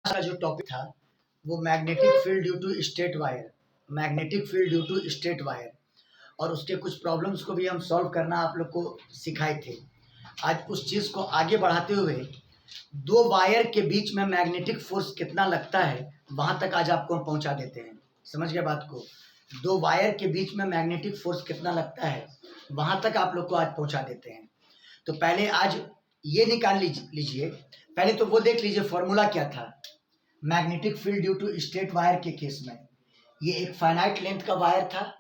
का जो टॉपिक था वो magnetic field due to straight wire, magnetic field due to straight wire, और उसके कुछ प्रॉब्लम्स को भी हम सॉल्व करना आप लोग को सिखाए थे। आज उस चीज़ को आगे बढ़ाते हुए दो वायर के बीच में मैग्नेटिक फोर्स कितना लगता है वहाँ तक आज आपको हम पहुँचा देते हैं। समझ गए बात को? दो वायर के बीच में मैग्नेटिक फोर्स कितना लगता है वहाँ तक आप लोग को आज पहुँचा देते हैं। तो पहले आज ये निकाल लीजिए, पहले तो वो देख लीजिए फॉर्मूला क्या था magnetic field due to straight wire के केस में। ये एक फाइनाइट लेंथ का वायर था,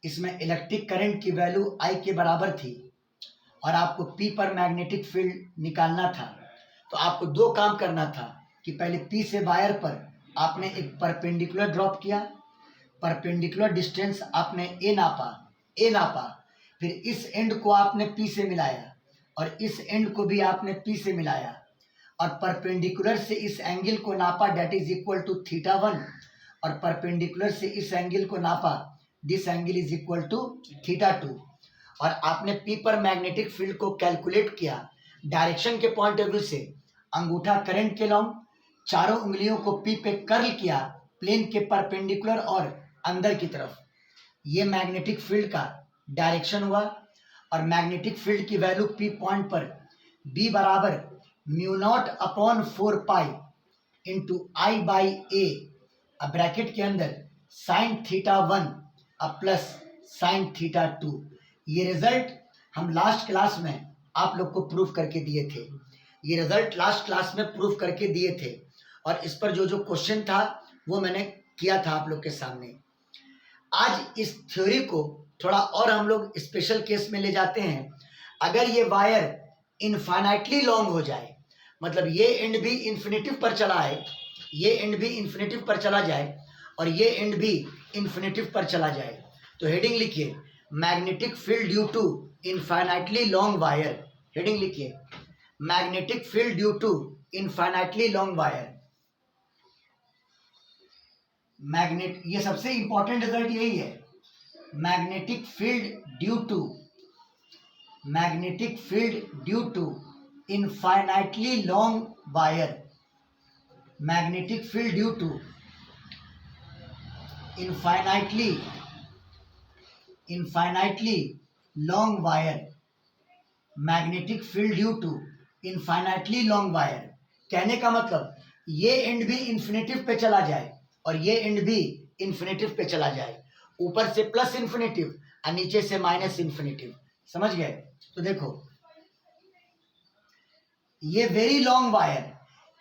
इसमें इलेक्ट्रिक करंट की वैल्यू आई के बराबर थी और आपको पी पर मैग्नेटिक फील्ड निकालना था। तो आपको दो काम करना था कि पहले पी से वायर पर आपने एक परपेंडिकुलर ड्रॉप किया, परपेंडिकुलर डिस्टेंस आपने ए नापा, फिर इस एंड को आपने पी से मिलाया और इस एंड को भी आपने पी से मिलाया और परपेंडिकुलर से इस एंगल को नापा, डेट इज इक्वल टू θ1, और परपेंडिकुलर से इस एंगल को नापा, this angle is equal to θ2, और आपने पी पर मैग्नेटिक फील्ड को कैलकुलेट किया डायरेक्शन के पॉइंट ऑफ व्यू से। अंगूठा करंट के लॉन्ग, चारों उंगलियों को पी पे कर्ल किया प्लेन के परपेंडिकुलर और अंदर की तरफ। ये मैग्नेटिक फील्ड का डायरेक्शन हुआ और मैग्नेटिक फील्ड की वैल्यू पी पॉइंट पर बी बराबर μ0 upon 4 pi into I by A, अब ब्रैकेट के अंदर साइन θ1 अब प्लस साइन θ2। ये रिजल्ट हम लास्ट क्लास में आप लोग को प्रूफ करके दिए थे, ये रिजल्ट लास्ट क्लास में प्रूफ करके दिए थे और इस पर जो जो क्वेश्चन था वो मैंने किया था आप लोग के सामने। आज इस थ्योरी को थोड़ा और हम लोग स्पेशल केस में ले जाते हैं। अगर ये वायर इनफाइनाइटली लॉन्ग हो जाए, मतलब ये एंड भी इन्फिनेटिव पर चला है, ये एंड भी इन्फिनेटिव पर चला जाए और ये एंड भी इन्फिनेटिव पर चला जाए, तो हेडिंग लिखिए magnetic field due to infinitely long wire. Heading लिखिए magnetic field due to infinitely long wire. Magnet, ये सबसे इंपॉर्टेंट रिजल्ट यही है, magnetic field due to, magnetic field due to infinitely long wire, magnetic field due to infinitely long wire, magnetic field due to infinitely long wire. कहने का मतलब ये and भी infinitive पे चला जाए और ये एंड भी इन्फिनेटिव पे चला जाए, ऊपर से प्लस इन्फिनेटिव और नीचे से माइनस इन्फिनेटिव। समझ गए? तो देखो ये very long wire,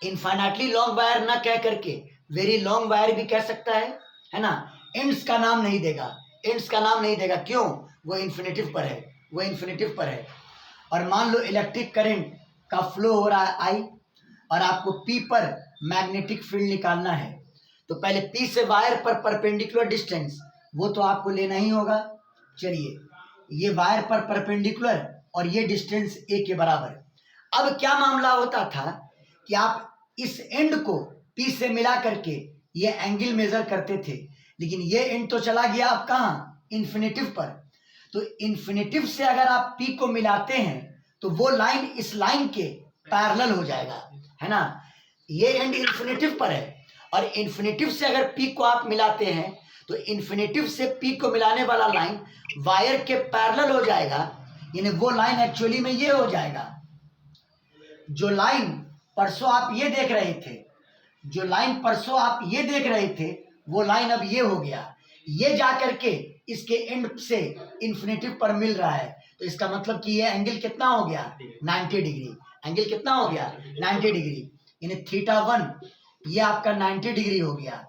infinitely long wire ना कह करके वेरी लॉन्ग वायर भी कह सकता है ना। एंड्स का नाम नहीं देगा, एंड्स का नाम नहीं देगा, क्यों? वो इन्फिनेटिव पर है, वो इन्फिनेटिव पर है। और मान लो इलेक्ट्रिक करंट का फ्लो हो रहा है आई और आपको पी पर मैग्नेटिक फील्ड निकालना है, तो पहले पी से वायर पर परपेंडिकुलर डिस्टेंस वो तो आपको लेना ही होगा। चलिए ये वायर पर परपेंडिकुलर और ये डिस्टेंस ए के बराबर। अब क्या मामला होता था कि आप इस एंड को पी से मिला करके ये एंगल मेजर करते थे, लेकिन ये एंड तो चला गया आप कहाँ? इन्फिनेटिव पर। तो इन्फिनेटिव से अगर आप पी को मिलाते हैं तो वो लाइन इस लाइन के पैरेलल हो जाएगा, है ना। ये एंड इन्फिनेटिव पर है और इन्फिनेटिव से अगर पी को आप मिलाते हैं तो इन्फिनेटिव से पी को मिलाने वाला लाइन वायर के पैरेलल हो जाएगा, यानी वो लाइन एक्चुअली में ये हो जाएगा। जो लाइन परसों आप ये देख रहे थे, जो लाइन परसों आप ये देख रहे थे, वो लाइन अब ये हो गया, ये जा करके इसके एंड से इन्फिनेटिव पर मिल रहा है, तो इसका मतलब कि ये एंगल कितना हो गया? 90 डिग्री। एंगल कितना हो गया? 90 डिग्री, यानी θ1 ये आपका 90 डिग्री हो गया।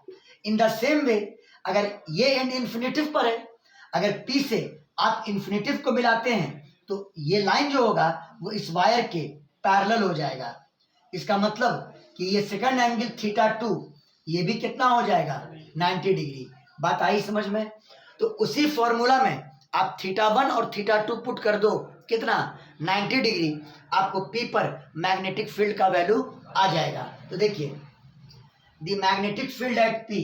इन द सेम वे अगर ये एंड इन्फिनेटिव पर है, अगर पी से आप इन्फिनेटिव को मिलाते हैं तो ये लाइन जो होगा वो इस वायर के पैरेलल हो जाएगा। इसका मतलब कि ये सेकंड एंगल θ2 ये भी कितना हो जाएगा? 90 डिग्री। बात आई समझ में? तो उसी फॉर्मूला में आप θ1 और θ2 पुट कर दो, कितना? 90 डिग्री। आपको पी पर मैग्नेटिक फील्ड का वैल्यू आ जाएगा। तो देखिए the magnetic field at P,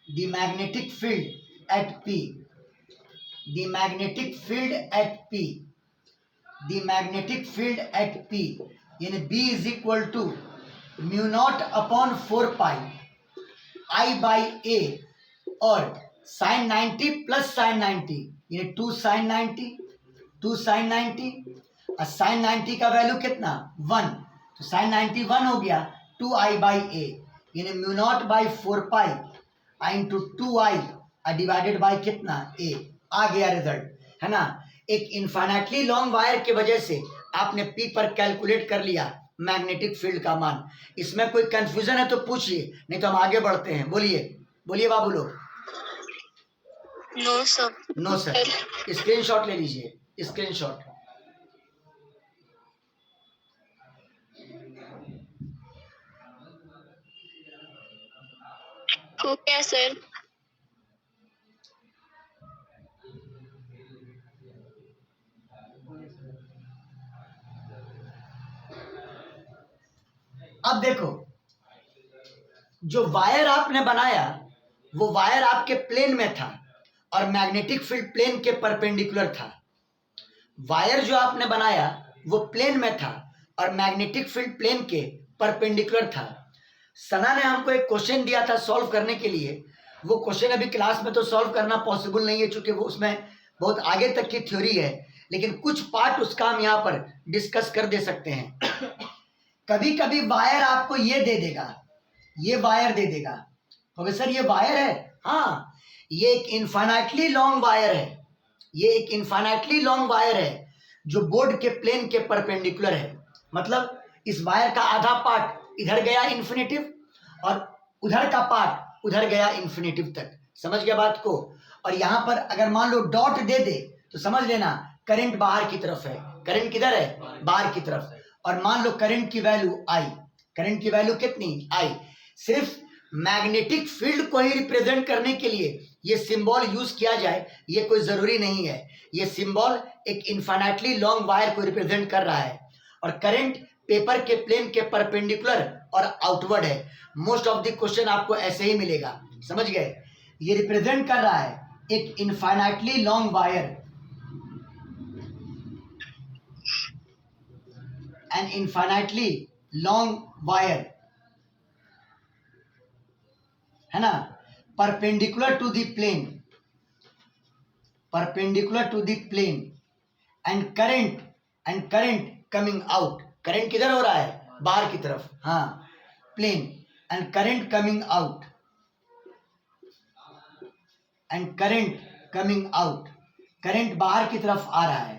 the magnetic field at P, the magnetic field at P, the magnetic field at P, यानी B is equal to mu naught upon 4 pi I by A और sine 90 plus sign 90 यानी 2 sign 90 2 sign 90 और sine 90 का value कितना 1 तो sign 90 1 हो गया 2 I by ए यानी mu naught by 4 pi I into 2 I divided by कितना ए आ गया रिजल्ट है ना। एक इनफाइनाइटली लॉन्ग वायर की वजह से आपने पी पर कैलकुलेट कर लिया मैग्नेटिक फील्ड का मान। इसमें कोई कंफ्यूजन है तो पूछिए, नहीं तो हम आगे बढ़ते हैं। बोलिए बोलिए बाबू लोग। No sir. No sir. Screenshot ले लीजिए, स्क्रीनशॉट। Okay sir. अब देखो, जो वायर आपने बनाया वो वायर आपके प्लेन में था और मैग्नेटिक फील्ड प्लेन के परपेंडिकुलर था। वायर जो आपने बनाया वो प्लेन में था और मैग्नेटिक फील्ड प्लेन के परपेंडिकुलर था। सना ने हमको एक क्वेश्चन दिया था सॉल्व करने के लिए। वो क्वेश्चन अभी क्लास में तो सॉल्व करना पॉसिबल नहीं है क्योंकि वो उसमें बहुत आगे तक की थ्योरी है, लेकिन कुछ पार्ट उसका हम यहाँ पर डिस्कस कर दे सकते हैं। कभी कभी वायर आपको ये दे देगा, ये वायर दे देगा, तो सर ये वायर है, हाँ ये एक इनफाइनाइटली लॉन्ग वायर है, ये एक इनफाइनाइटली लॉन्ग वायर है जो बोर्ड के प्लेन के परपेंडिकुलर है। मतलब इस वायर का आधा पार्ट इधर गया इन्फिनिटिव और उधर का पार्ट उधर गया इन्फिनिटिव तक। समझ गया बात को। और यहाँ पर अगर मान लो डॉट दे दे तो समझ लेना करंट बाहर की तरफ है। करंट किधर है? बाहर की तरफ। और मान लो करंट की वैल्यू आई, करंट की वैल्यू कितनी? आई। सिर्फ मैग्नेटिक फील्ड को ही रिप्रेजेंट करने के लिए ये सिंबल यूज किया जाए ये कोई जरूरी नहीं है। ये सिंबल एक इनफाइनाइटली लॉन्ग वायर को रिप्रेजेंट कर रहा है और करंट पेपर के प्लेन के परपेंडिकुलर और आउटवर्ड है। मोस्ट ऑफ द क्वेश्चन आपको ऐसे ही मिलेगा। समझ गए? ये रिप्रेजेंट कर रहा है एक infinitely long wire, an infinitely long wire, है ना, perpendicular to the plane, perpendicular to the plane and current coming out. Current किधर हो रहा है? बाहर की तरफ, हाँ plane, and current coming out, and current coming out. Current बाहर की तरफ आ रहा है,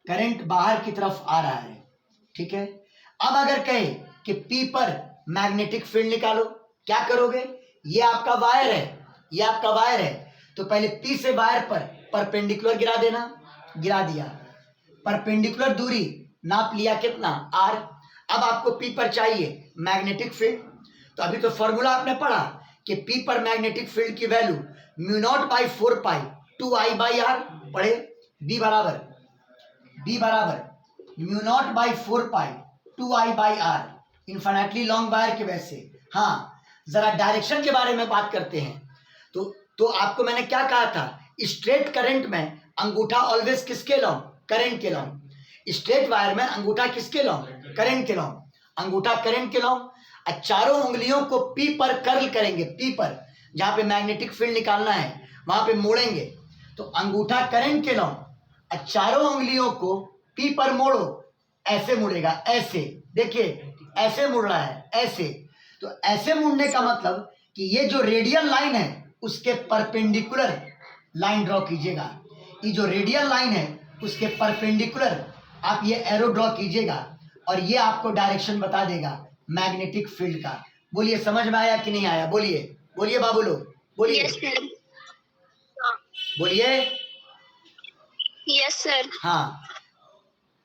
करंट बाहर की तरफ आ रहा है। ठीक है। अब अगर कहे कि पी पर मैग्नेटिक फील्ड निकालो, क्या करोगे? ये आपका वायर है, ये आपका वायर है, तो पहले पी से वायर पर परपेंडिकुलर गिरा देना। गिरा दिया, परपेंडिकुलर दूरी नाप लिया कितना? आर। अब आपको पी पर चाहिए मैग्नेटिक फील्ड, तो अभी तो फॉर्मूला आपने पढ़ा कि पी पर मैग्नेटिक फील्ड की value mu naught by 4 pi 2 I by R. पढ़े? बी बराबर mu naught by 4 pi 2 I by R, infinitely long wire की वजह से। हाँ, जरा डायरेक्शन के बारे में बात करते हैं। तो आपको मैंने क्या कहा था? स्ट्रेट करंट में अंगूठा ऑलवेज किसके लॉन्ग? करंट के लॉन्ग। स्ट्रेट वायर में अंगूठा किसके लॉन्ग? करंट के लॉन्ग। अंगूठा करंट के लॉन्ग। चारों उंगलियों को पी पर कर्ल करेंगे, पी पर जहां पे मैग्नेटिक फील्ड निकालना है वहां पे मोड़ेंगे, तो अंगूठा करंट के लॉन्ग। चारों उंगलियों को पी पर मोड़ो, ऐसे मुड़ेगा, ऐसे देखिए, ऐसे मुड़ रहा है, ऐसे। तो ऐसे मुड़ने का मतलब कि ये जो रेडियल लाइन है उसके परपेंडिकुलर लाइन ड्रॉ कीजिएगा। ये जो रेडियल लाइन है उसके परपेंडिकुलर आप ये एरो ड्रॉ कीजिएगा और ये आपको डायरेक्शन बता देगा मैग्नेटिक फील्ड का। बोलिए समझ में आया कि नहीं आया? बोलिए बोलिए बाबू लोग, बोलिए। Yes sir. बोलिए। Yes sir. हाँ,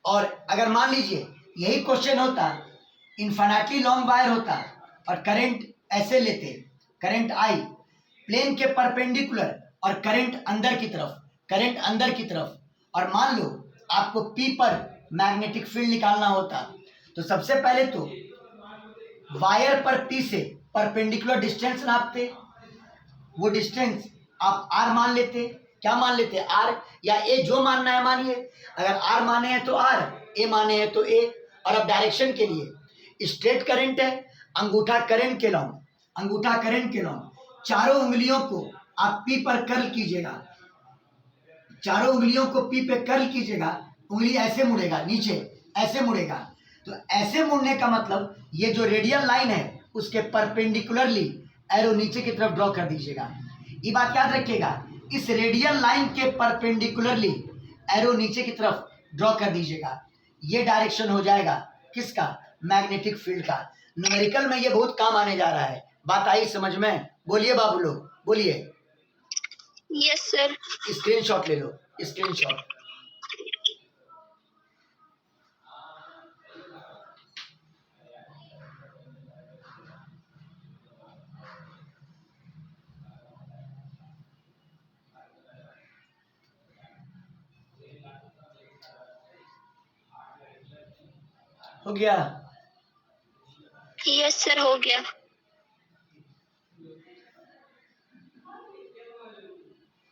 और अगर मान लीजिए यही क्वेश्चन होता, इनफिनिटली लॉन्ग वायर होता और करंट ऐसे लेते, करंट आई प्लेन के परपेंडिकुलर और करंट अंदर की तरफ, करंट अंदर की तरफ, और मान लो आपको पी पर मैग्नेटिक फील्ड निकालना होता, तो सबसे पहले तो वायर पर पी से परपेंडिकुलर डिस्टेंस नापते। वो डिस्टेंस आप आर मान लेते। क्या मान लेते? आर, या ए, जो मानना है मानिए। अगर आर माने हैं तो आर, ए माने हैं तो ए। और अब डायरेक्शन के लिए स्ट्रेट करंट है, अंगूठा करंट के लॉन्ग, अंगूठा करंट के लॉन्ग चारों उंगलियों को आप पी पर कर्ल कीजिएगा, चारों उंगलियों को पी पे कर्ल कीजिएगा, उंगली ऐसे मुड़ेगा नीचे, ऐसे मुड़ेगा। तो ऐसे मुड़ने का मतलब ये जो रेडियल लाइन है उसके परपेंडिकुलरली एरो नीचे की तरफ ड्रॉ कर दीजिएगा। ये बात याद रखिएगा, इस रेडियल लाइन के परपेंडिकुलरली एरो नीचे की तरफ ड्रॉ कर दीजिएगा। ये डायरेक्शन हो जाएगा किसका? मैग्नेटिक फील्ड का। न्यूमेरिकल में ये बहुत काम आने जा रहा है। बात आई समझ में? बोलिए बाबू लोग, बोलिए। Yes sir. स्क्रीनशॉट ले लो, स्क्रीनशॉट। हो गया? यस सर, हो गया।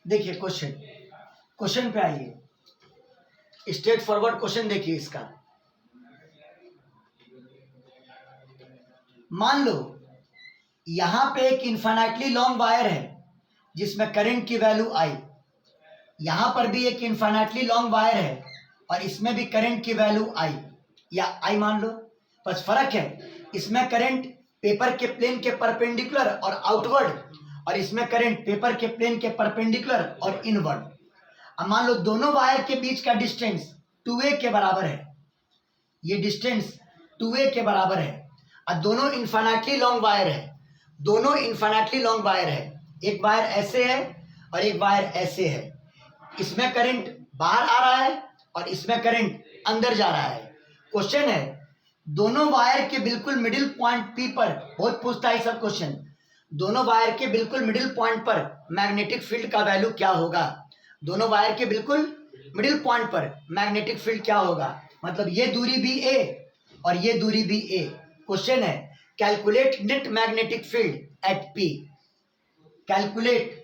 देखिए क्वेश्चन, क्वेश्चन पे आइए। स्ट्रेट फॉरवर्ड क्वेश्चन देखिए इसका। मान लो यहां पे एक इन्फिनिटली लॉन्ग वायर है जिसमें करंट की वैल्यू आई, यहां पर भी एक इन्फिनिटली लॉन्ग वायर है और इसमें भी करंट की वैल्यू आई या आई मान लो, बस फर्क है इसमें करंट पेपर के प्लेन के परपेंडिकुलर और आउटवर्ड, और इसमें करंट पेपर के प्लेन के परपेंडिकुलर और इनवर्ड। अब मान लो दोनों वायर के बीच का डिस्टेंस 2a के बराबर है, ये डिस्टेंस 2a के बराबर है और दोनों इन्फिनिटली लॉन्ग वायर है, दोनों इन्फिनिटली लॉन्ग वायर है। एक वायर ऐसे है और एक वायर ऐसे है, इसमें करंट बाहर आ रहा है और इसमें करंट अंदर जा रहा है। क्वेश्चन है दोनों वायर के बिल्कुल मिडिल पॉइंट पी पर, बहुत पूछता है सब क्वेश्चन, दोनों वायर के बिल्कुल मिडिल पॉइंट पर मैग्नेटिक फील्ड का वैल्यू क्या होगा? दोनों वायर के बिल्कुल मिडिल पॉइंट पर मैग्नेटिक फील्ड क्या होगा? मतलब ये दूरी भी a और ये दूरी भी a। क्वेश्चन है calculate net magnetic field eight p। Calculate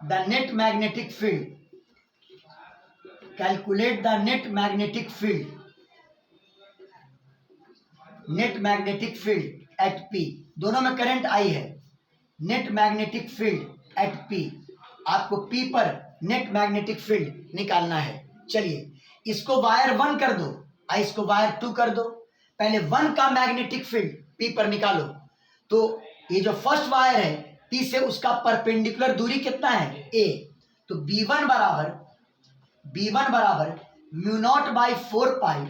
the net magnetic field, calculate the net magnetic field, net magnetic field eight p। दोनों में करंट आई है, net magnetic field eight p, आपको p पर net magnetic field निकालना है। चलिए इसको wire 1 कर दो और इसको वायर 2 कर दो। पहले 1 का मैग्नेटिक फील्ड p पर निकालो। तो ये जो फर्स्ट वायर है p से उसका परपेंडिकुलर दूरी कितना है? a। तो b1 बराबर mu naught by 4 pi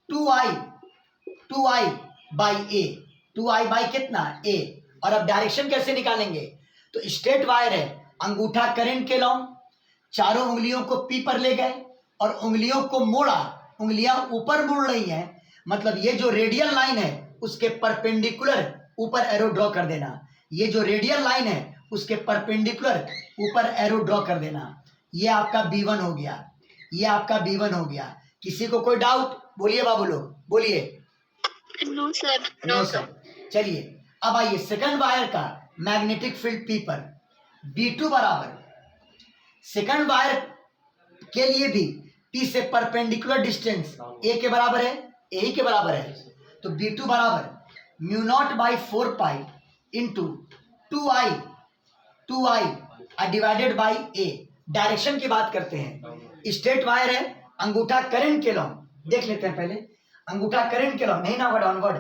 2i by a, 2i by कितना? a। और अब डायरेक्शन कैसे निकालेंगे? तो स्ट्रेट वायर है, अंगूठा करंट के लॉन्ग, चारों उंगलियों को पी पर ले गए और उंगलियों को मोड़ा, उंगलियां ऊपर मुड़ रही हैं, मतलब ये जो रेडियल लाइन है उसके परपेंडिकुलर ऊपर एरो ड्रॉ कर देना। ये जो रेडियल लाइन है उसके परपेंडिकुलर ऊपर एरो ड्रॉ कर देना। ये आपका B1 हो गया, ये आपका B1 हो गया। किसी को कोई डाउट? बोलिए बाबू लोग, बोलिए। No sir. No sir. चलिए अब आइए सेकंड वायर का मैग्नेटिक फील्ड पी पर, B2 बराबर, सेकंड वायर के लिए भी P से परपेंडिकुलर डिस्टेंस A के बराबर है, A ही के बराबर है। तो B2 बराबर mu naught by 4 pi into 2i divided by A। Direction की बात करते हैं, स्ट्रेट वायर है, अंगूठा करंट के लॉन्ग, देख लेते हैं पहले, अंगूठा करंट के लॉन्ग, नहीं ना वर्ड ऑन वर्ड,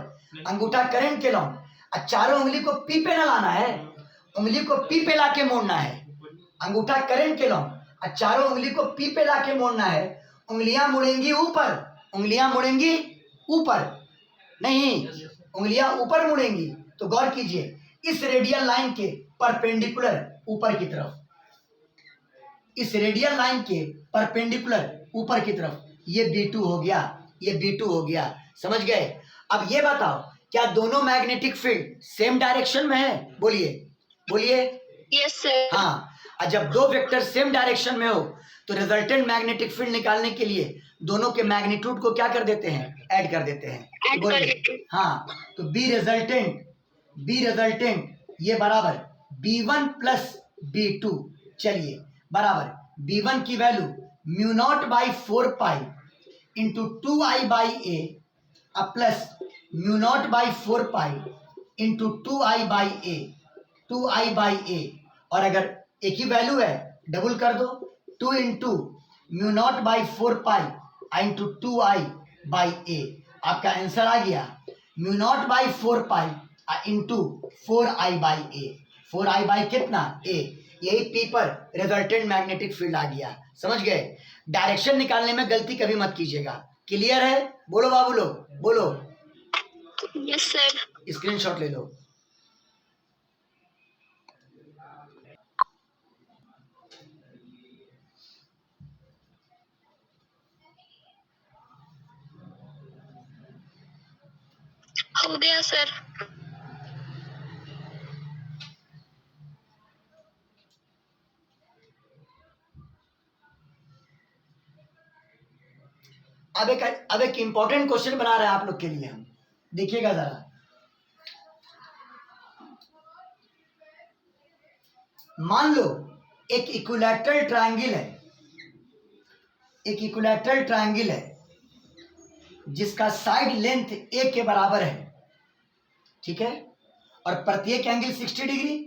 अंगूठा करंट के लॉन्ग, और चारों उंगली को पी पे ना लाना है, उंगली को पी पे लाके मोड़ना है। अंगूठा करंट के लॉन्ग और चारों उंगली को पी पे लाके मोड़ना है। उंगलियां मुड़ेंगी ऊपर, उंगलियां मुड़ेंगी ऊपर, नहीं उंगलियां ऊपर मुड़ेंगी। तो गौर कीजिए इस रेडियल लाइन के परपेंडिकुलर ऊपर की तरफ, इस रेडियल लाइन के परपेंडिकुलर ऊपर की तरफ, ये B2 हो गया, ये B2 हो गया। समझ गए? अब ये बताओ क्या दोनों मैग्नेटिक फील्ड सेम डायरेक्शन में है? बोलिए, बोलिए। Yes sir. हाँ, और जब दो वेक्टर सेम डायरेक्शन में हो तो रिजल्टेंट मैग्नेटिक फील्ड निकालने के लिए दोनों के मैग्नीट्यूड को क्या कर देते हैं? ऐड कर देते हैं। ऐड कर देते हैं। हाँ, तो बी रिजल्टेंट ये बराबर B1 प्लस B2। चलिए बराबर B1 की value mu naught by 4 pi into 2i by A plus mu naught by 4 pi into 2i by A 2i by A. और अगर एक ही वैल्यू है डबल कर दो, 2 into mu naught by 4 pi into 2i by a. आपका answer आ गया mu naught by 4 pi into 4i by a. 4i by कितना ए, यही पी पर रिजल्टेंट मैग्नेटिक फील्ड आ गया। समझ गए? डायरेक्शन निकालने में गलती कभी मत कीजिएगा। क्लियर है? बोलो बाबू लोग, बोलो। Yes sir. स्क्रीनशॉट ले लो। हो गया सर। अब एक इंपॉर्टेंट क्वेश्चन बना रहे हैं आप लोग के लिए हम, देखिएगा जरा। मान लो एक इक्विलैटरल ट्रायंगल है, एक इक्विलैटरल ट्रायंगल है जिसका साइड लेंथ ए के बराबर है, ठीक है, और प्रत्येक एंगल 60 डिग्री।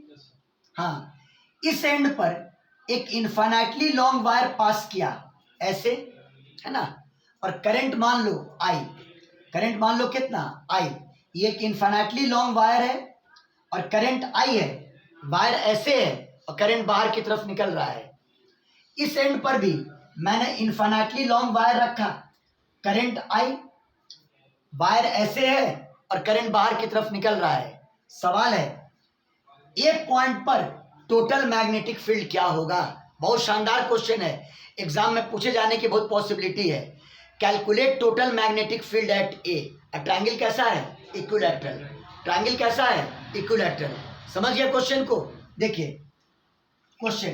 हाँ, इस एंड पर एक इनफाइनाइटली लॉन्ग वायर पास किया ऐसे, है ना, और करंट मान लो आई, करंट मान लो कितना आई। ये एक इनफाइनाइटली लॉन्ग वायर है और करंट आई है, वायर ऐसे है और करंट बाहर की तरफ निकल रहा है। इस एंड पर भी मैंने इनफाइनाइटली लॉन्ग वायर रखा, करंट आई, वायर ऐसे है और करंट बाहर की तरफ निकल रहा है। सवाल है एक पॉइंट पर टोटल मैग्नेटिक फील्ड क्या होगा? बहुत शानदार क्वेश्चन है, एग्जाम में पूछे जाने की बहुत पॉसिबिलिटी है। Calculate total magnetic field at A. Triangle कैसा है? इक्विलैटरल। ट्रायंगल कैसा है? इक्विलैटरल। समझ गया क्वेश्चन को? देखिए question,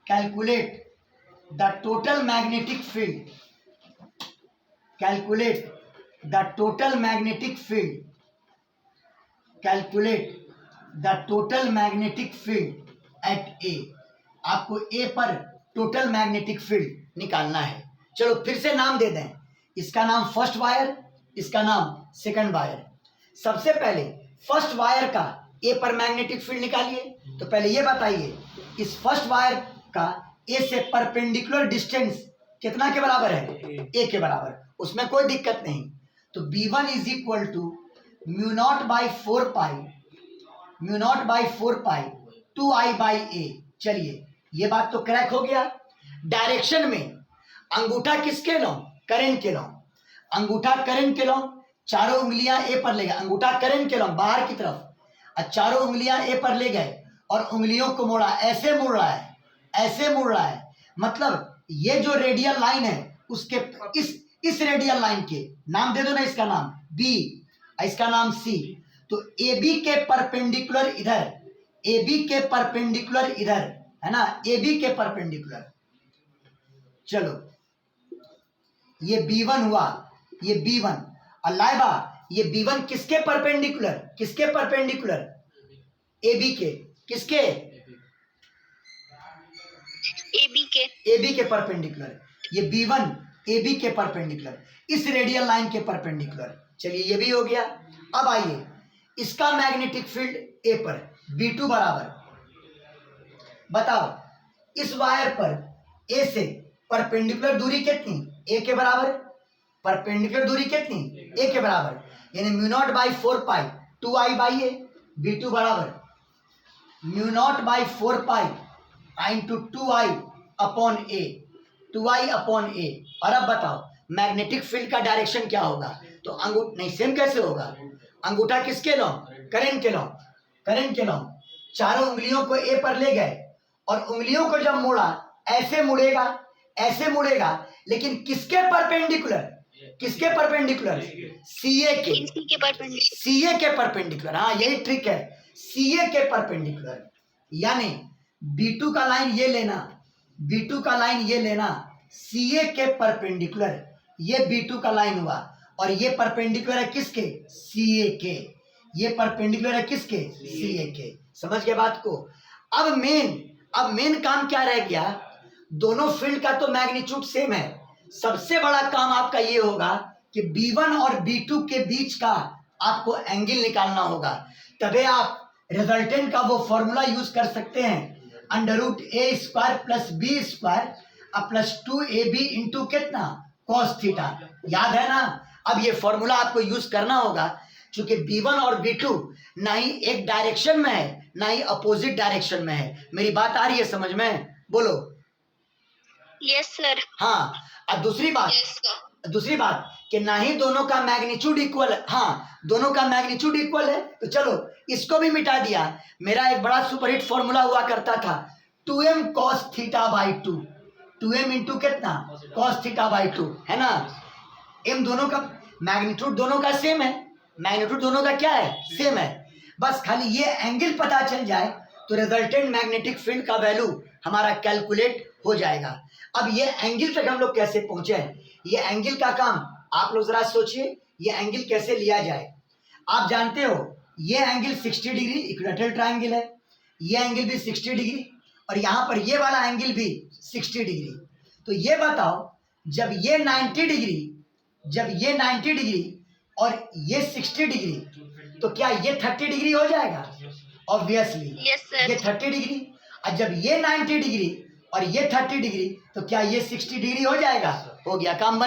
calculate the total magnetic field, calculate the total magnetic field, calculate the total magnetic field at a. आपको ए पर टोटल मैग्नेटिक फील्ड निकालना है। चलो फिर से नाम दे दें, इसका नाम फर्स्ट वायर, इसका नाम सेकंड वायर। सबसे पहले फर्स्ट वायर का ए पर मैग्नेटिक फील्ड निकालिए। तो पहले ये बताइए इस फर्स्ट वायर का ए से परपेंडिकुलर डिस्टेंस कितना के बराबर है? ए के बराबर, उसमें कोई दिक्कत नहीं। तो B1 is equal to mu naught by 4 pi, mu naught by 4 pi 2i by a. चलिए ये बात तो क्रैक हो गया। डायरेक्शन में अंगूठा किसके लो? करंट के लो। अंगूठा करंट के लो, चारों उंगलियां ए पर ले गए, अंगूठा करंट के लो बाहर की तरफ, और चारों उंगलियां ए पर ले गए और उंगलियों को मोड़ा, ऐसे मुड़ रहा है, ऐसे मुड़ रहा है। मतलब ये जो रेडियल लाइन है उसके इस रेडियल लाइन के नाम दे दो ना, इसका नाम बी, इसका नाम सी। तो ए बी के परपेंडिकुलर इधर, ए बी के परपेंडिकुलर इधर, है ना, ए बी के परपेंडिकुलर। चलो ये B1 हुआ, ये B1। और लाइबा ये B1 किसके परपेंडिकुलर, किसके परपेंडिकुलर? ए बी के, किसके? ए बी के परपेंडिकुलर। ये B1 ए बी के परपेंडिकुलर, इस रेडियल लाइन के परपेंडिकुलर। चलिए ये भी हो गया। अब आइए इसका मैग्नेटिक फील्ड ए पर B2 बराबर, बताओ इस वायर पर ए से परपेंडिकुलर दूरी कितनी? ए के बराबर। परपेंडिकुलर दूरी कितनी? ए के बराबर, यानी mu naught by 4 pi 2i by a. B2 बराबर mu naught by 4 pi into 2i upon a, 2i upon a. और अब बताओ मैग्नेटिक फील्ड का डायरेक्शन क्या होगा? तो अंगूठा नहीं, सेम कैसे होगा? अंगूठा किसके लो? करंट के लो, करंट के लो। चारों उंगलियों को ए पर ले गए और उंगलियों को जब मोड़ा, ऐसे मुड़ेगा, ऐसे मुड़ेगा, लेकिन किसके परपेंडिकुलर? किसके परपेंडिकुलर? सीए के, सीए के परपेंडिकुलर। हाँ यही ट्रिक है, सीए के परपेंडिकुलर। यानी B2 का लाइन ये लेना, B2 का लाइन ये लेना, सीए के परपेंडिकुलर, ये B2 का लाइन हुआ, और ये परपेंडिकुलर है किसके? सीए के। ये परपेंडिकुलर है किसके? सीए के। समझ गए बात को? अब मेन काम क्या रह गया? दोनों फील्ड का तो मैग्नीट्यूड सेम है। सबसे बड़ा काम आपका ये होगा कि B1 और B2 के बीच का आपको एंगल निकालना होगा, तभी आप रिजल्टेंट का वो फॉर्मूला यूज कर सकते हैं, √a² + b² plus 2ab into कितना cos थीटा। याद है ना? अब ये फॉर्मूला आपको यूज करना होगा, क्योंकि B1 और B2 ना ही एक डायरेक्शन में है ना ही अपोजिट डायरेक्शन में है। मेरी बात आ रही है समझ में? बोलो। Yes sir. हाँ, अब दूसरी बात कि ना ही दोनों का मैग्नीट्यूड इक्वल है। हाँ, दोनों का मैग्नीट्यूड इक्वल है, तो चलो इसको भी मिटा दिया। मेरा एक बड़ा सुपरहिट फॉर्मूला हुआ करता था 2m cos θ/2, 2m इंटू कितना cos θ/2, है ना? m दोनों का मैग्नीट्यूड दोनों का सेम है, मैग्नीट्यूड दोनों का क्या है? सेम है। बस खाली ये एंगल पता चल जाए तो रिजल्टेंट मैग्नेटिक फील्ड का वैल्यू हमारा कैलकुलेट हो जाएगा। अब ये एंगल तक हम लोग कैसे पहुंचे हैं, ये एंगल का काम आप लोग जरा सोचिए, ये एंगल कैसे लिया जाए। आप जानते हो ये एंगल 60 डिग्री इक्विलैटरल ट्रायंगल है, ये एंगल भी 60 डिग्री और यहाँ पर ये वाला एंगल भी 60 डिग्री। तो ये बताओ, जब ये 90 डिग्री और ये 60 डिग्री, तो क्या ये 30 डिग्री हो जाएगा? ऑब्वियसली ये 30 डिग्री। और जब ये 90 डिग्री और ये 30 डिग्री, तो क्या ये 60 डिग्री हो जाएगा? हो गया, काम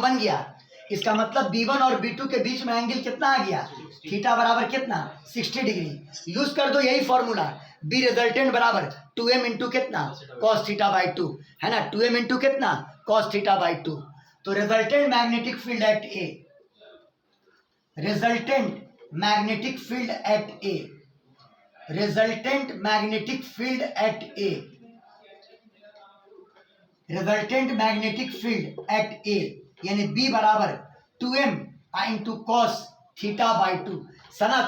बन गया। इसका मतलब B1 और B2 के बीच में एंगल कितना आ गया? थीटा बराबर कितना? 60 डिग्री। यूज कर दो यही फॉर्मूला, B रिजल्टेंट बराबर 2m इंटू कितना cos θ/2, है ना? 2m इंटू कितना cos θ/2। तो resultant magnetic field eight A, resultant magnetic field eight A यानी B बराबर 2m इंटू cos θ/2। सना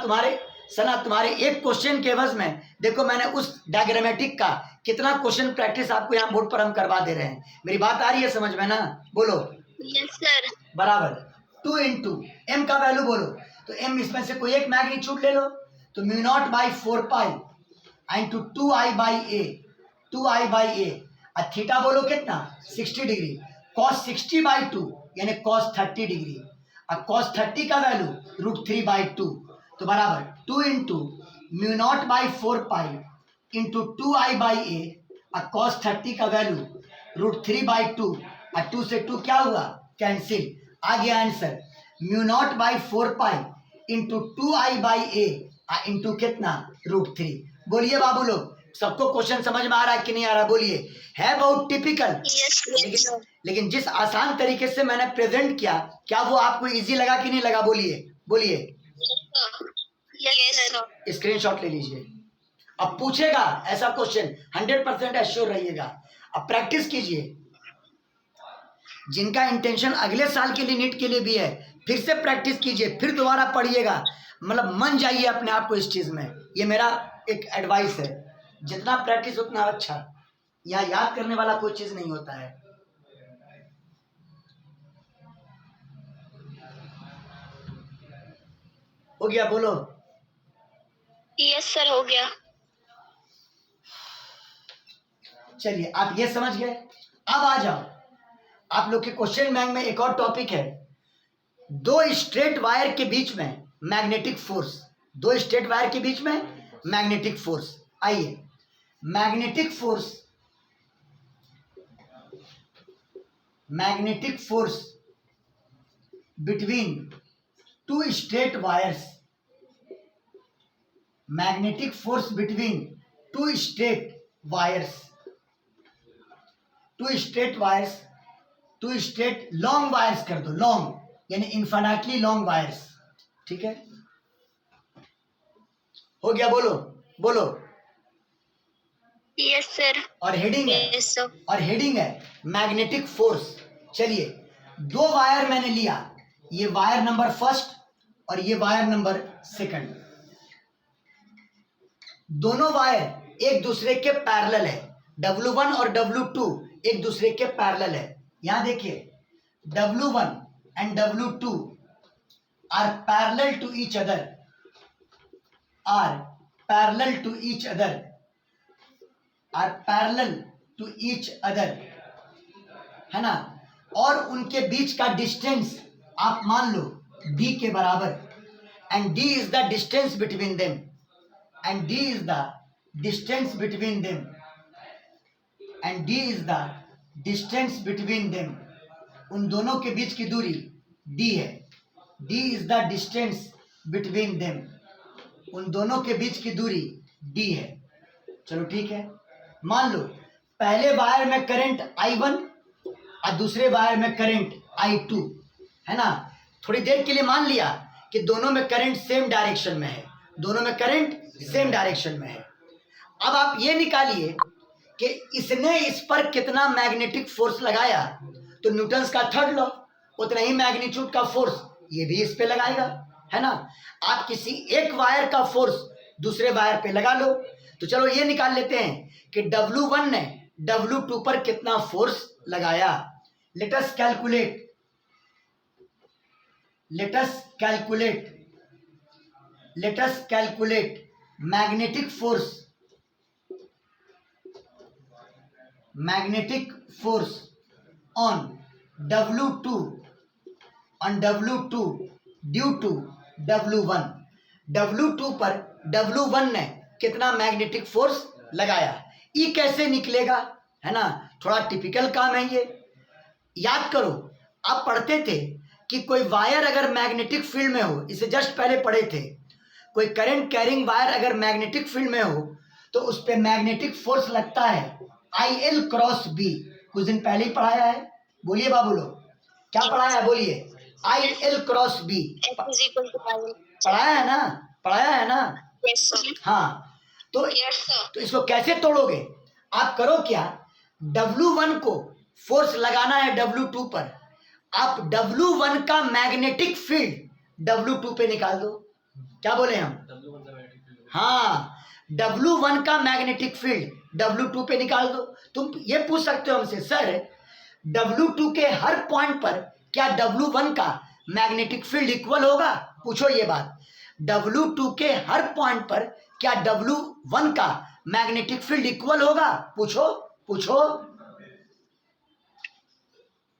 तुम्हारे एक क्वेश्चन के एवज में देखो मैंने उस डायग्रामेटिक का कितना क्वेश्चन प्रैक्टिस आपको यहाँ बोर्ड पर हम करवा दे रहे हैं। मेरी बात आ रही है समझ में ना? बोलो। Yes sir. बराबर 2 इंटू m का वैल्यू बोलो, तो m इसमें से कोई एक मैग्नीट्यूड ले लो, तो μ0/4 इंटू 2i/a और थीटा बोलो कितना 60 डिग्री, cos 60/2 यानी cos 30 डिग्री, और cos 30 का वैल्यू √3/2, तो बराबर 2 इंटू μ0/4 इंटू 2i/a और cos 30 का वैल्यू √3/2 और 2 से 2 क्या हुआ? कैंसिल। आ गया आंसर μ0/4 इंटू 2i/a इंटू कितना √3। बोलिए बाबू लोग, सबको क्वेश्चन समझ में आ रहा है कि नहीं आ रहा? बोलिए। है बहुत टिपिकल, लेकिन जिस आसान तरीके से मैंने प्रेजेंट किया, क्या वो आपको इजी लगा कि नहीं लगा? बोलिए। स्क्रीनशॉट ले लीजिए। अब पूछेगा ऐसा क्वेश्चन 100% एश्योर रहिएगा। अब प्रैक्टिस कीजिए। जिनका इंटेंशन अगले साल के लिए नीट के लिए भी है, फिर से प्रैक्टिस कीजिए, फिर दोबारा पढ़िएगा, मतलब मन जाइए अपने आप को इस चीज में। ये मेरा एक एडवाइस है, जितना प्रैक्टिस उतना अच्छा। यहाँ याद करने वाला कोई चीज नहीं होता है। हो गया? बोलो। यस सर, हो गया। चलिए, आप ये समझ गए। अब आ जाओ आप लोग के क्वेश्चन बैंक में एक और टॉपिक है, दो स्ट्रेट वायर के बीच में मैग्नेटिक फोर्स। दो स्ट्रेट वायर के बीच में मैग्नेटिक फोर्स। आइए, magnetic force between two straight wires. Magnetic force between two straight wires, two straight long wires कर दो, लॉन्ग यानी इन्फिनिटली लॉन्ग वायर्स। ठीक है, हो गया? बोलो। Yes sir. और हेडिंग है, यस सर। और हेडिंग है मैग्नेटिक फोर्स। चलिए, दो वायर मैंने लिया, ये वायर नंबर फर्स्ट और ये वायर नंबर सेकंड। दोनों वायर एक दूसरे के पैरेलल है, W1 और W2 एक दूसरे के पैरेलल है। यहां देखिए, W1 and W2 are parallel to each other, to each other, है ना, और उनके बीच का डिस्टेंस आप मान लो d के बराबर, and d is the distance between them, and d is the distance between them, and d is the distance between them, उन दोनों के बीच की दूरी d है, d is the distance between them, उन दोनों के बीच की दूरी d है। चलो ठीक है, मान लो पहले वायर में करंट I1 और दूसरे वायर में करंट I2, है ना। थोड़ी देर के लिए मान लिया कि दोनों में करंट सेम डायरेक्शन में है, दोनों में करंट सेम डायरेक्शन में है। अब आप ये निकालिए कि इसने इस पर कितना मैग्नेटिक फोर्स लगाया, तो न्यूटन्स का थर्ड लॉ, उतना ही मैग्नीट्यूड का फोर्स ये भी इस पे लगाएगा, है ना। आप किसी एक वायर का फोर्स दूसरे वायर पे लगा लो, तो चलो ये निकाल लेते हैं कि W1 ने W2 पर कितना फोर्स लगाया। Let us calculate magnetic force on W2 due to W1। W2 पर W1 ने कितना मैग्नेटिक फोर्स लगाया, ई कैसे निकलेगा, है ना। थोड़ा टिपिकल काम है ये, याद करो आप पढ़ते थे कि कोई वायर अगर मैग्नेटिक फील्ड में हो, इसे जस्ट पहले पढ़े थे, कोई करंट कैरिंग वायर अगर मैग्नेटिक फील्ड में हो तो उस पर मैग्नेटिक फोर्स लगता है IL क्रॉस B। कुछ दिन पहले ही पढ़ाया है, बोलिए बाबू लोग क्या पढ़ाया है, बोलिए IL क्रॉस B पढ़ाया है ना। Yes, sir. हाँ, तो Yes, sir. तो इसको कैसे तोड़ोगे, आप करो क्या, W1 को फोर्स लगाना है W2 पर, आप W1 का मैग्नेटिक फील्ड W2 पे निकाल दो। क्या बोले हम, हाँ, W1 का मैग्नेटिक फील्ड W2 पे निकाल दो। तुम ये पूछ सकते हो हमसे, सर W2 के हर पॉइंट पर क्या W1 का मैग्नेटिक फील्ड इक्वल होगा, पूछो ये बात। W2 के हर पॉइंट पर क्या W1 का मैग्नेटिक फील्ड इक्वल होगा, पूछो।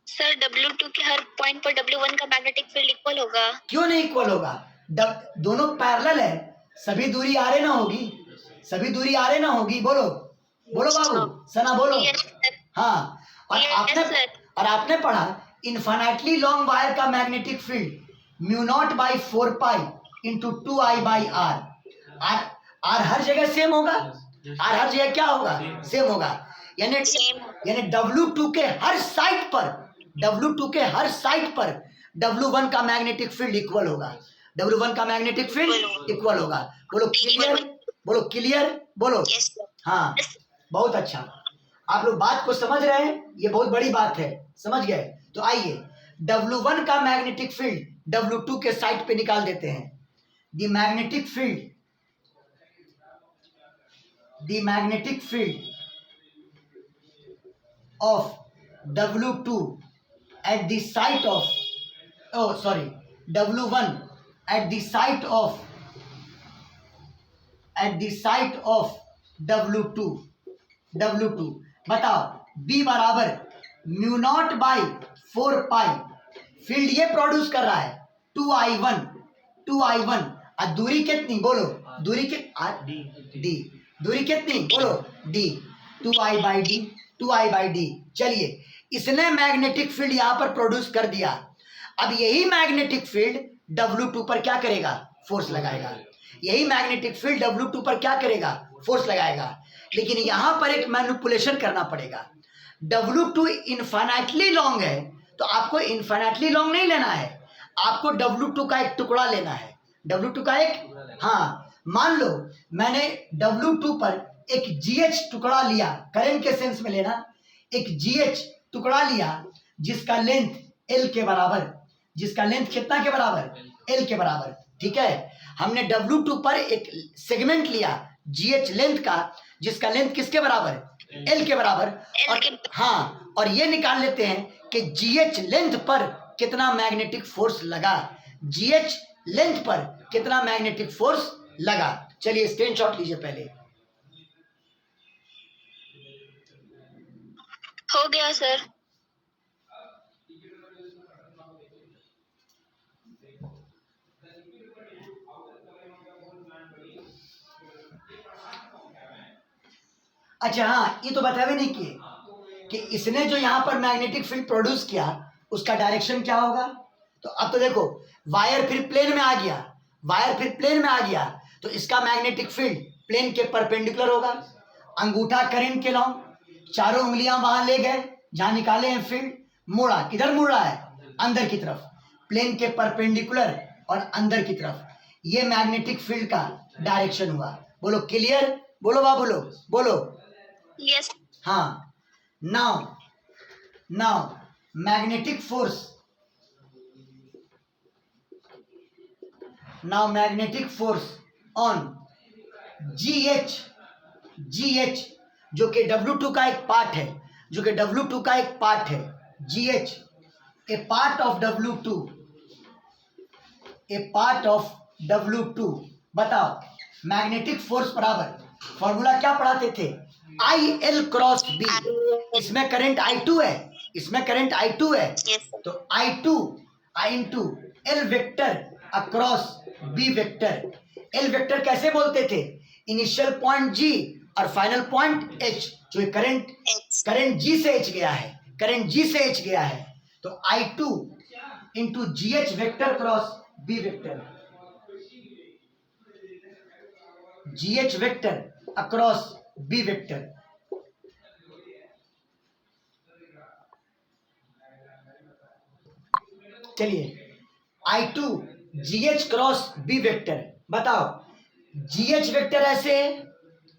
सर W2 के हर पॉइंट पर W1 का मैग्नेटिक फील्ड इक्वल होगा। क्यों नहीं इक्वल होगा, दोनों पैरेलल है, सभी दूरी आरे ना होगी, बोलो बाबू, सना बोलो। Yes, sir. हाँ, और Yes, sir. आपने पढ़ा इन्फिनिटली लॉन्ग वायर का मैग्नेटिक फील्ड μ0/4π × 2I/r। आर हर जगह सेम होगा, आर हर जगह क्या होगा, सेम होगा, यानी W2 के हर साइड पर W1 का मैग्नेटिक फील्ड इक्वल होगा, W1 का मैग्नेटिक फील्ड इक्वल होगा। बोलो क्लियर, बोलो। Yes, sir. हाँ, बहुत अच्छा, आप लोग बात को समझ रहे हैं, ये बहुत बड़ी बात है, समझ गए। तो आइए W1 का मैग्नेटिक फील्ड W2 के साइड पे निकाल देते हैं। The magnetic field of W2 at the site of W1 at the site of W2 बताओ, B बराबर μ0/4π, फील्ड ये प्रोड्यूस कर रहा है 2I1 और दूरी कितनी, बोलो दूरी D, दूरी कितनी, बोलो D, 2I/D। चलिए, इसने मैग्नेटिक फील्ड यहां पर प्रोड्यूस कर दिया। अब यही मैग्नेटिक फील्ड W2 पर क्या करेगा, फोर्स लगाएगा। यही मैग्नेटिक फील्ड W2 पर क्या करेगा, फोर्स लगाएगा। लेकिन यहां पर एक मैनिपुलेशन करना पड़ेगा। W2 इन्फिनिटली लॉन्ग है, तो आपको इन्फिनिटली लॉन्ग नहीं लेना है, आपको W2 का एक टुकड़ा लेना है, W2 का एक, हाँ, मान लो मैंने W2 पर एक GH टुकड़ा लिया, करंट के सेंस में लेना, एक GH टुकड़ा लिया जिसका लेंथ L के बराबर, जिसका लेंथ कितना के बराबर, L के बराबर, ठीक है। हमने W2 पर एक सेगमेंट लिया GH लेंथ का, जिसका लेंथ किसके बराबर, L के बराबर, और हाँ, और ये निकाल लेते हैं कि GH लेंथ पर कितना मैग्नेटिक फोर्स लगा, GH लेंथ पर कितना मैग्नेटिक फोर्स लगा। चलिए स्क्रीनशॉट लीजिए पहले। हो गया सर। अच्छा हाँ, ये तो बताया भी नहीं किए कि इसने जो यहाँ पर मैग्नेटिक फील्ड प्रोड्यूस किया उसका डायरेक्शन क्या होगा। तो अब तो देखो, वायर फिर प्लेन में आ गया, वायर फिर प्लेन में आ गया, तो इसका मैग्नेटिक फील्ड प्लेन के परपेंडिकुलर होगा। अंगूठा करेंट के लॉ, चारों उंगलियां वहां ले गए जहां निकाले हैं फील्ड, मोड़ा, किधर मुड़ रहा है, अंदर की तरफ, प्लेन के परपेंडिकुलर और अंदर की तरफ। ये मैग्नेटिक फील्ड का डायरेक्शन हुआ। बोलो क्लियर, बोलो बा, बोलो बोलो। यस। हाँ, now magnetic force, now magnetic force on GH जो कि W2 का एक पार्ट है, जो कि W2 का एक पार्ट है, GH A part of W2, A part of W2। बताओ मैग्नेटिक फोर्स बराबर, फॉर्मूला क्या पढ़ाते थे, IL क्रॉस B। इसमें करंट I2 है, इसमें करंट I2 है, यस सर। तो I2 I into L vector across B vector. L vector कैसे बोलते थे, इनिशियल पॉइंट G और फाइनल पॉइंट H, जो करंट करंट G से H गया है, करंट G से H गया है, तो I2 into GH vector cross B vector, GH vector across B vector. चलिए I2 GH cross B vector. बताओ GH वेक्टर ऐसे है,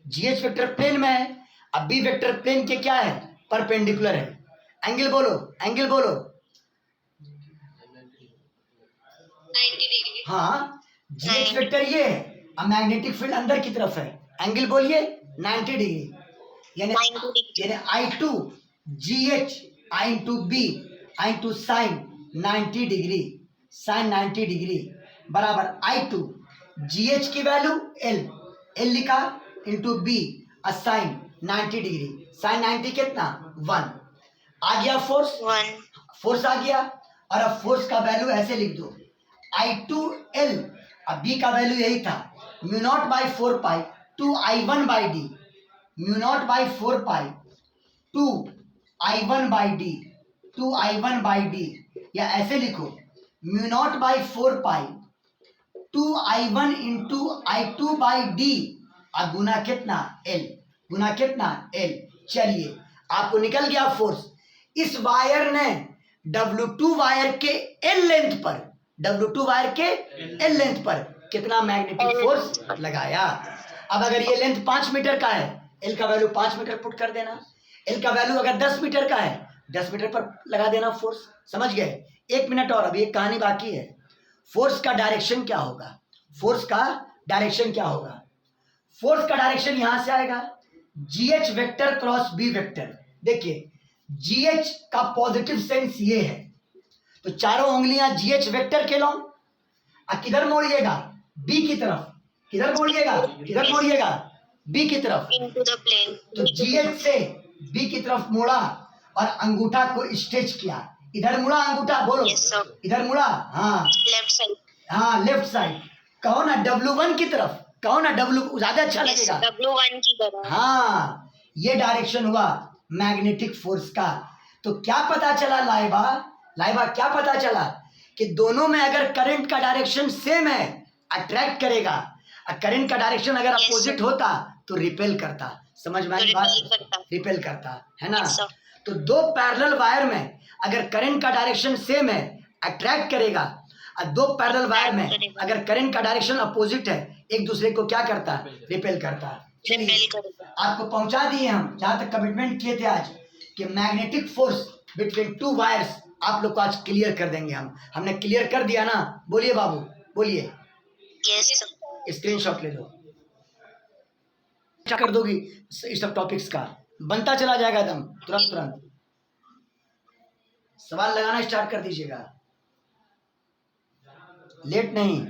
GH वेक्टर प्लेन में है, अब B वेक्टर प्लेन के क्या है, परपेंडिकुलर है। एंगल बोलो, एंगल बोलो। 90 डिग्री। हाँ, GH वेक्टर ये है, अब मैग्नेटिक फील्ड अंदर की तरफ है, एंगल बोलिए 90 डिग्री, यानी 90 degree. I2 GH I into B I into sine 90 degree, sine 90 degree बराबर I2 GH की वैल्यू L लिखा into B sine 90 degree, sine 90 कितना 1 आ गया, फोर्स 1। फोर्स आ गया। और अब फोर्स का वैल्यू ऐसे लिख दो, I2L, अब B का वैल्यू यही था, mu naught by 4 pi 2I1 by D, mu naught by 4 pi 2I1 by D, 2I1 by D, या ऐसे लिखो mu naught by 4 pi 2I1 into I2 by D, और गुना कितना L, गुना कितना L। चलिए आपको निकल गया फोर्स। इस वायर ने W2 वायर के L लेंथ पर, W2 वायर के L लेंथ पर कितना मैग्नेटिक फोर्स लगाया। अब अगर ये लेंथ 5 मीटर का है, L का वैल्यू 5 मीटर पुट कर देना, L का वैल्यू अगर 10 मीटर का है 10 मीटर पर लगा देना फोर्स। समझ गए। 1 मिनट और, अभी एक कहानी बाकी है। फोर्स का डायरेक्शन क्या होगा, फोर्स का डायरेक्शन क्या होगा, फोर्स का डायरेक्शन यहां से आएगा GH vector cross B vector. देखिए GH का पॉजिटिव सेंस ये है, तो चारों उंगलियां GH वेक्टर के लो, किधर मोड़िएगा B की तरफ, किधर मोड़िएगा, किधर मोड़िएगा B की तरफ, इनटू द प्लेन। तो GH से B की तरफ मोड़ा और अंगूठा को स्ट्रेच किया, इधर मुड़ा अंगूठा, बोलो यस सर। इधर मुड़ा, हाँ लेफ्ट साइड। हाँ लेफ्ट साइड, कहो ना W1 की तरफ, कहो ना W ज्यादा अच्छा लगेगा, W1 की तरफ। हाँ ये डायरेक्शन हुआ मैग्नेटिक फोर्स का। तो क्या पता चला लाइबा, लाइबा क्या पता चला कि दोनों में अगर करंट का डायरेक्शन सेम है अट्रैक्ट करेगा, और करंट का डायरेक्शन अगर Yes, अपोजिट sir. होता तो रिपेल करता। समझ में आई बात, रिपेल करता है ना। Yes, sir. तो दो पैरेलल वायर में अगर करंट का डायरेक्शन सेम है अट्रैक्ट करेगा, और दो पैरेलल वायर में अगर करंट का डायरेक्शन अपोजिट है एक दूसरे को क्या करता, रिपेल करता। चलिए रिपेल करेगा। आपको पहुंचा दिए हम जहां तक कमिटमेंट किए थे आज कि magnetic force between to wires, आप लोग को आज क्लियर कर देंगे हम। हमने क्लियर कर दिया ना, बोलिए बाबू बोलिए, यस सर। स्क्रीनशॉट ले लो, क्या कर दोगी इस सब टॉपिक्स का, बनता चला जाएगा एकदम तुरंत तुरंत। सवाल लगाना स्टार्ट कर दीजिएगा, लेट नहीं।